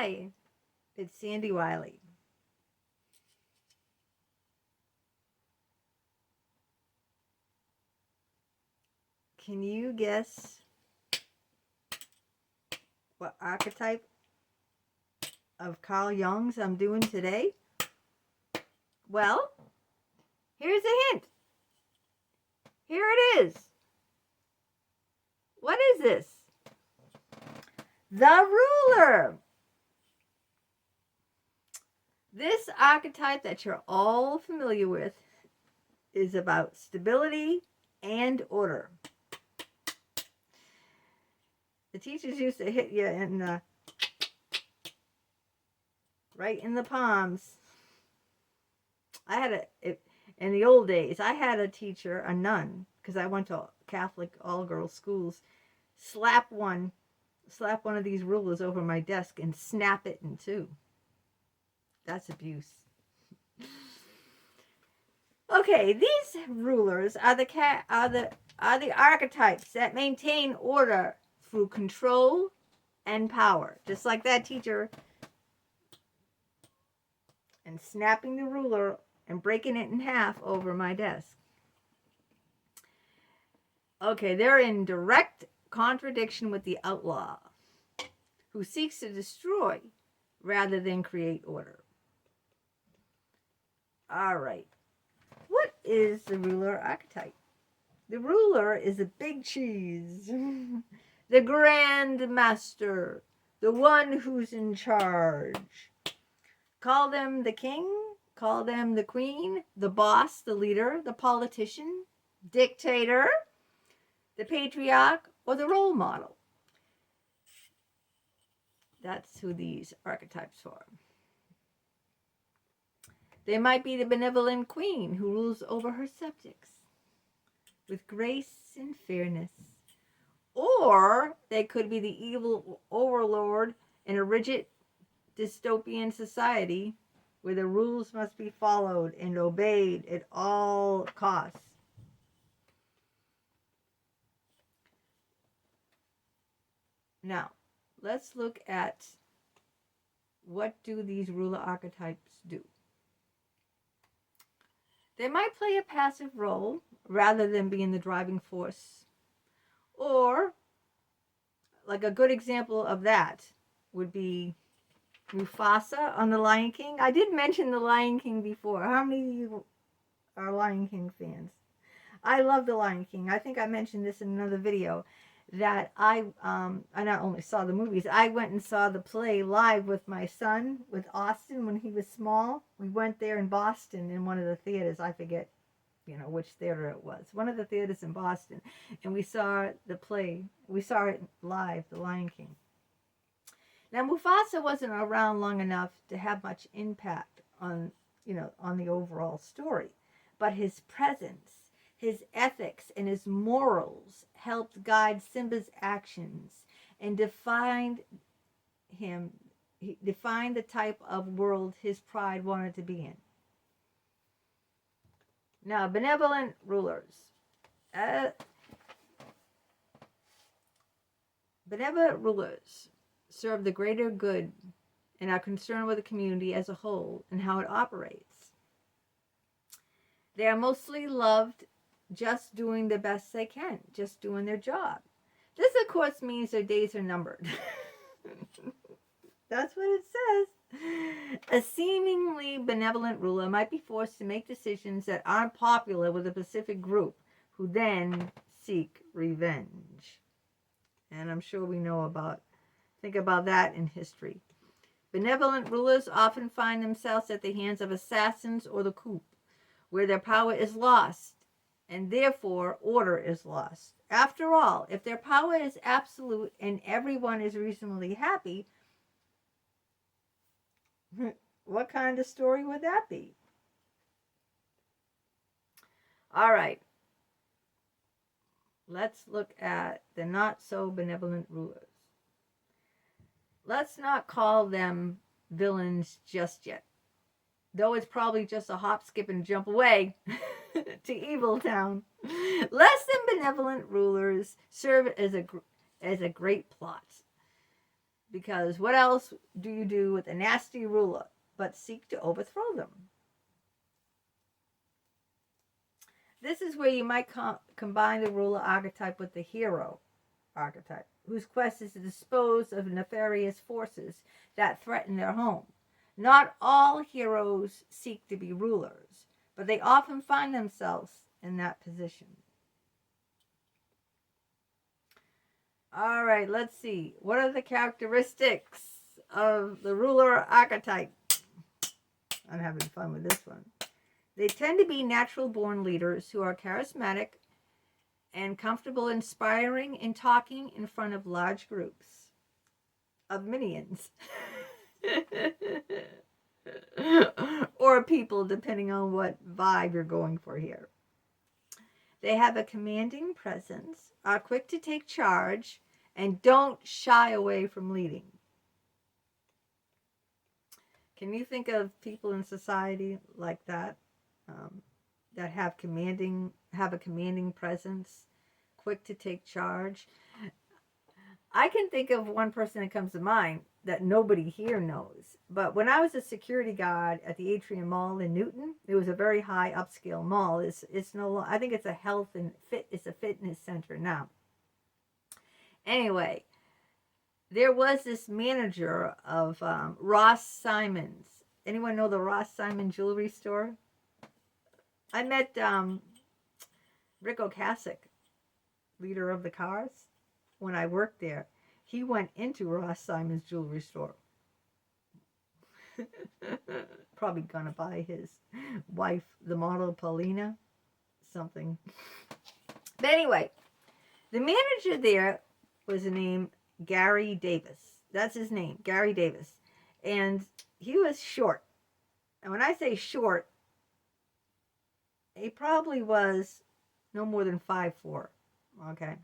Hi, it's Sandy Wyllie. Can you guess what archetype of Carl Jung's I'm doing today? Well, here's a hint. Here it is. What is this? The ruler. This archetype that you're all familiar with is about stability and order. The teachers used to hit you in right in the palms. I had in the old days, I had a teacher, a nun, because I went to Catholic all-girls schools, slap one of these rulers over my desk and snap it in two. That's abuse. Okay, these rulers are the archetypes that maintain order through control and power, just like that teacher, and snapping the ruler and breaking it in half over my desk. Okay, they're in direct contradiction with the outlaw, who seeks to destroy rather than create order. All right, what is the ruler archetype? The ruler is a big cheese. The grand master, the one who's in charge. Call them the king, call them the queen, the boss, the leader, the politician, dictator, the patriarch, or the role model. That's who these archetypes are. They might be the benevolent queen who rules over her subjects with grace and fairness. Or they could be the evil overlord in a rigid dystopian society where the rules must be followed and obeyed at all costs. Now, let's look at what do these ruler archetypes do. They might play a passive role rather than being the driving force. Or, like a good example of that would be Mufasa on The Lion King. I did mention The Lion King before. How many of you are Lion King fans? I love The Lion King. I think I mentioned this in another video, that I not only saw the movies, I went and saw the play live with my son, with Austin, when he was small. We went there in Boston in one of the theaters. I forget, which theater it was. One of the theaters in Boston. And we saw the play. We saw it live, The Lion King. Now, Mufasa wasn't around long enough to have much impact on the overall story. But his presence, his ethics, and his morals helped guide Simba's actions and defined the type of world his pride wanted to be in. Now, benevolent rulers. Benevolent rulers serve the greater good and are concerned with the community as a whole and how it operates. They are mostly loved just doing the best they can, just doing their job. This, of course, means their days are numbered. That's what it says. A seemingly benevolent ruler might be forced to make decisions that aren't popular with a specific group, who then seek revenge. And I'm sure we think about that in history. Benevolent rulers often find themselves at the hands of assassins or the coup, where their power is lost, and therefore order is lost. After all, if their power is absolute and everyone is reasonably happy, what kind of story would that be? All right. Let's look at the not so benevolent rulers. Let's not call them villains just yet, though it's probably just a hop, skip, and jump away to Evil Town. Less than benevolent rulers serve as a great plot. Because what else do you do with a nasty ruler but seek to overthrow them? This is where you might combine the ruler archetype with the hero archetype, whose quest is to dispose of nefarious forces that threaten their home. Not all heroes seek to be rulers, but they often find themselves in that position. All right, let's see. What are the characteristics of the ruler archetype? I'm having fun with this one. They tend to be natural-born leaders who are charismatic and comfortable inspiring and talking in front of large groups of minions. Or people, depending on what vibe you're going for here. They have a commanding presence, are quick to take charge, and don't shy away from leading. Can you think of people in society like that, that have a commanding presence, quick to take charge? I can think of one person that comes to mind that nobody here knows. But when I was a security guard at the Atrium Mall in Newton, it was a very high upscale mall. It's no, I think it's a health and it's a fitness center now. Anyway, there was this manager of Ross Simon's. Anyone know the Ross Simon jewelry store? I met Rick Ocasek, leader of the Cars, when I worked there. He went into Ross Simon's jewelry store. Probably gonna buy his wife, the model Paulina, something. But anyway, the manager there was named Gary Davis. That's his name, Gary Davis. And he was short. And when I say short, he probably was no more than 5'4". Okay.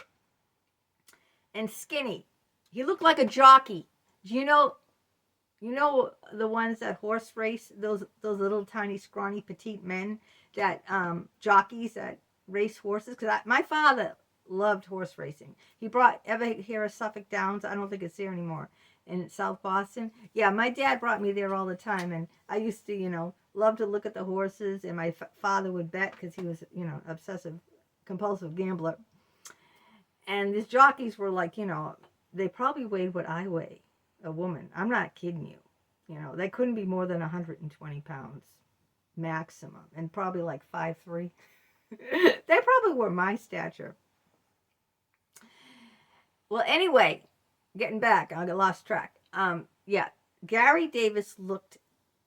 And skinny. He looked like a jockey. Do you know the ones that horse race, those little tiny scrawny petite men that jockeys that race horses? Because my father loved horse racing. He brought, ever hear of Suffolk Downs? I don't think it's there anymore. In South Boston. Yeah, my dad brought me there all the time, and I used to, love to look at the horses, and my father would bet because he was, obsessive, compulsive gambler. And these jockeys were like, they probably weighed what I weigh, a woman. I'm not kidding you. They couldn't be more than 120 pounds maximum, and probably like 5'3". They probably were my stature. Well, anyway, getting back, I got lost track. Yeah, Gary Davis looked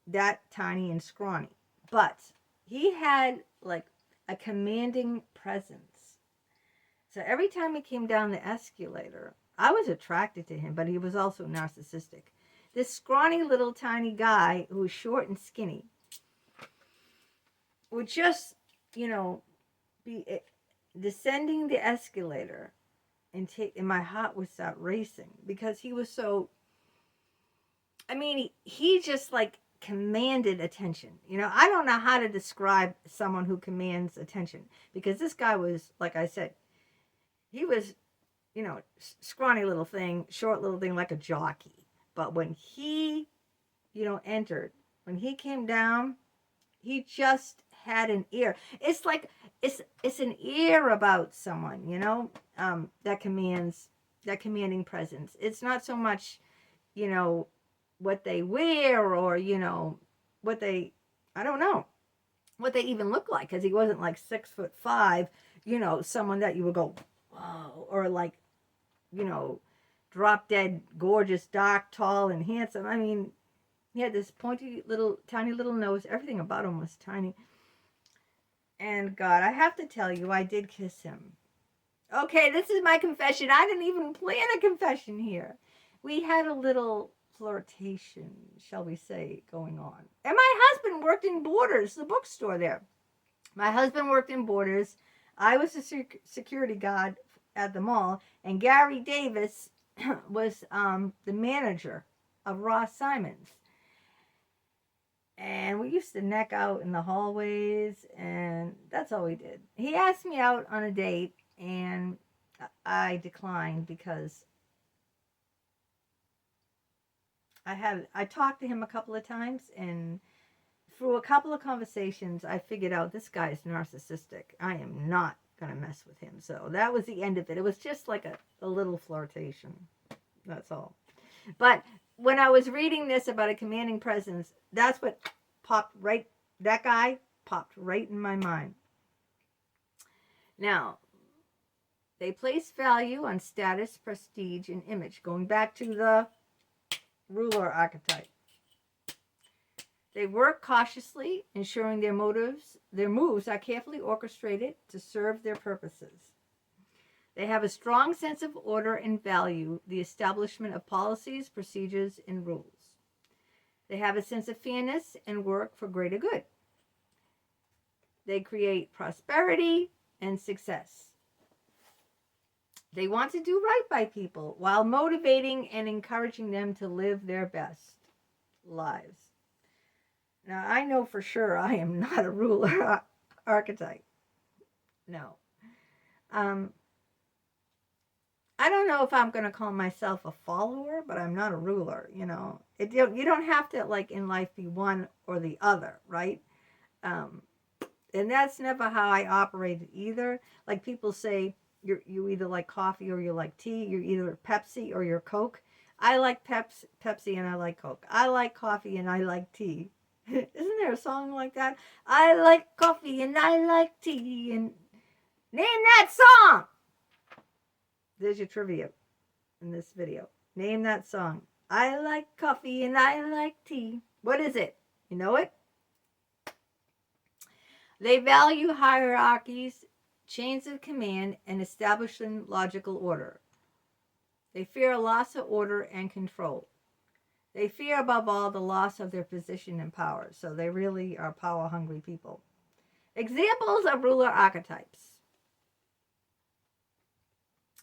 that tiny and scrawny, but he had like a commanding presence. So every time he came down the escalator, I was attracted to him, but he was also narcissistic. This scrawny little tiny guy who was short and skinny would just, be descending the escalator, and my heart would start racing because he was so, he just like commanded attention. I don't know how to describe someone who commands attention, because this guy was, like I said, he was, scrawny little thing, short little thing, like a jockey. But when he, entered, when he came down, he just had an ear. It's like, it's an ear about someone, that commanding presence. It's not so much, what they wear or, what they, I don't know, what they even look like. Because he wasn't like 6'5", someone that you would go, whoa, or like, drop dead, gorgeous, dark, tall, and handsome. He had this pointy little, tiny little nose. Everything about him was tiny. And God, I have to tell you, I did kiss him. Okay, this is my confession. I didn't even plan a confession here. We had a little flirtation, shall we say, going on. And my husband worked in Borders, the bookstore there. My husband worked in Borders. I was a security guard at the mall. And Gary Davis was the manager of Ross Simon's. And we used to neck out in the hallways, and that's all we did. He asked me out on a date, and I declined because I talked to him a couple of times, and through a couple of conversations, I figured out this guy is narcissistic. I am not going to mess with him. So that was the end of it. It was just like a little flirtation. That's all. But when I was reading this about a commanding presence, that's what popped right, that guy popped right in my mind. Now, they place value on status, prestige, and image, going back to the ruler archetype. They work cautiously, ensuring their moves are carefully orchestrated to serve their purposes. They have a strong sense of order and value the establishment of policies, procedures, and rules. They have a sense of fairness and work for greater good. They create prosperity and success. They want to do right by people while motivating and encouraging them to live their best lives. Now, I know for sure I am not a ruler archetype. No. I don't know if I'm going to call myself a follower, but I'm not a ruler, you know. You don't have to, like, in life be one or the other, right? And that's never how I operated either. Like, people say you either like coffee or you like tea. You're either Pepsi or you're Coke. I like Pepsi and I like Coke. I like coffee and I like tea. Isn't there a song like that? I like coffee and I like tea. And name that song! There's your trivia in this video. Name that song. I like coffee and I like tea. What is it? You know it? They value hierarchies, chains of command, and establishing logical order. They fear a loss of order and control. They fear above all the loss of their position and power. So they really are power-hungry people. Examples of ruler archetypes.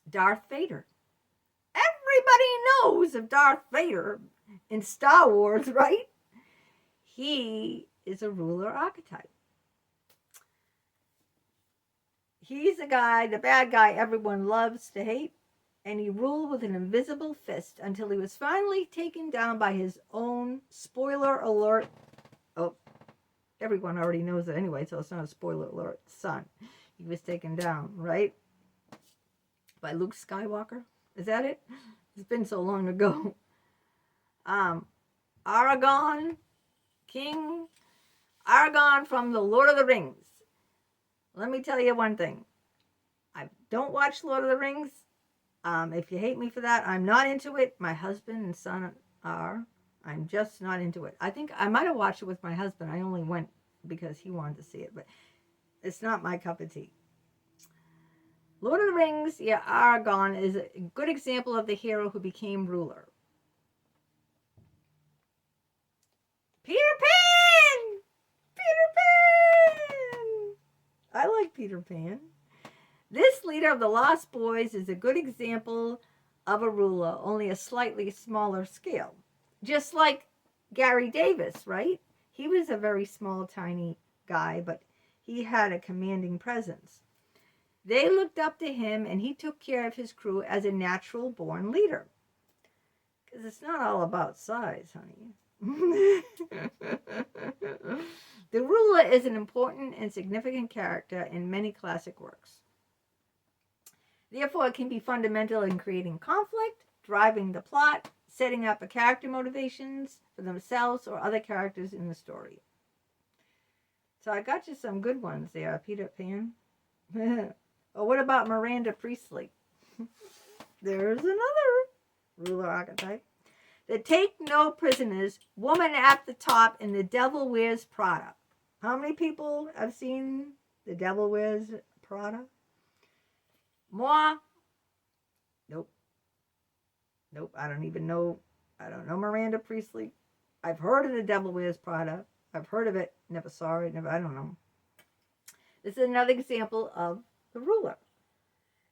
Darth Vader. Everybody knows of Darth Vader in Star Wars, right? He is a ruler archetype. He's the guy, the bad guy everyone loves to hate, and he ruled with an invisible fist until he was finally taken down by his own, spoiler alert, oh, everyone already knows it anyway, so it's not a spoiler alert, son. He was taken down, right? By Luke Skywalker. Is that it? It's been so long ago. Aragorn, King Aragorn from the Lord of the Rings. Let me tell you one thing. I don't watch Lord of the Rings. If you hate me for that, I'm not into it. My husband and son are. I'm just not into it. I think I might have watched it with my husband. I only went because he wanted to see it, but it's not my cup of tea. Lord of the Rings, yeah, Aragorn is a good example of the hero who became ruler. Peter Pan! Peter Pan! I like Peter Pan. This leader of the Lost Boys is a good example of a ruler, only a slightly smaller scale. Just like Gary Davis, right? He was a very small, tiny guy, but he had a commanding presence. They looked up to him, and he took care of his crew as a natural-born leader. Because it's not all about size, honey. The ruler is an important and significant character in many classic works. Therefore, it can be fundamental in creating conflict, driving the plot, setting up a character motivations for themselves or other characters in the story. So I got you some good ones there, Peter Pan. Oh, what about Miranda Priestley? There's another ruler archetype. The Take No Prisoners, Woman at the Top, and The Devil Wears Prada. How many people have seen The Devil Wears Prada? Moi? Nope. Nope, I don't even know. I don't know Miranda Priestley. I've heard of The Devil Wears Prada. I've heard of it. Never saw it. I don't know. This is another example of the ruler.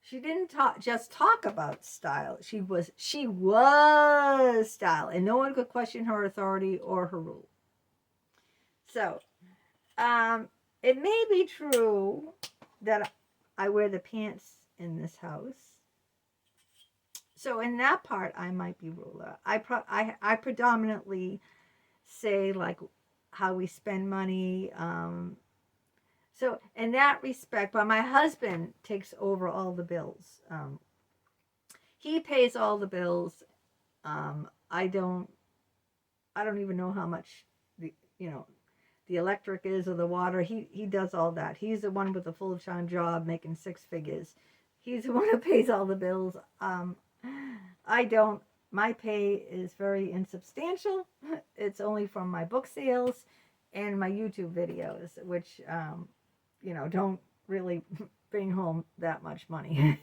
She didn't just talk about style. She was style, and no one could question her authority or her rule. So, it may be true that I wear the pants in this house. So in that part, I might be ruler. I predominantly say like how we spend money. So in that respect, but my husband takes over all the bills. He pays all the bills. I don't even know how much the the electric is or the water. He does all that. He's the one with the full-time job making 6 figures. He's the one who pays all the bills. I don't. My pay is very insubstantial. It's only from my book sales and my YouTube videos, which don't really bring home that much money.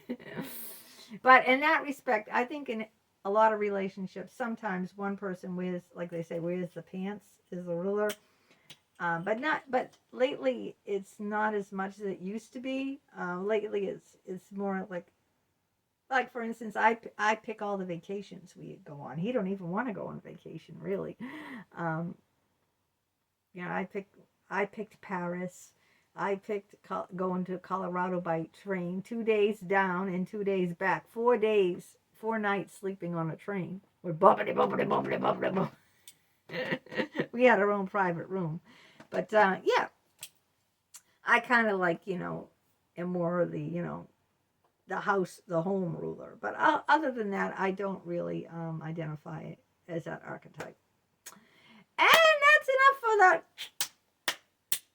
But in that respect, I think in a lot of relationships, sometimes one person wears, like they say, wears the pants, is the ruler. But lately it's not as much as it used to be. Lately it's more like for instance, I pick all the vacations we go on. He don't even want to go on vacation, really. I picked Paris. I picked going to Colorado by train, 2 days down and 2 days back, 4 days, 4 nights sleeping on a train with bumpity bumpity bumpity bumpity bump. We had our own private room, but yeah, I kind of like am more of the the home ruler. But other than that, I don't really identify as that archetype. And that's enough for that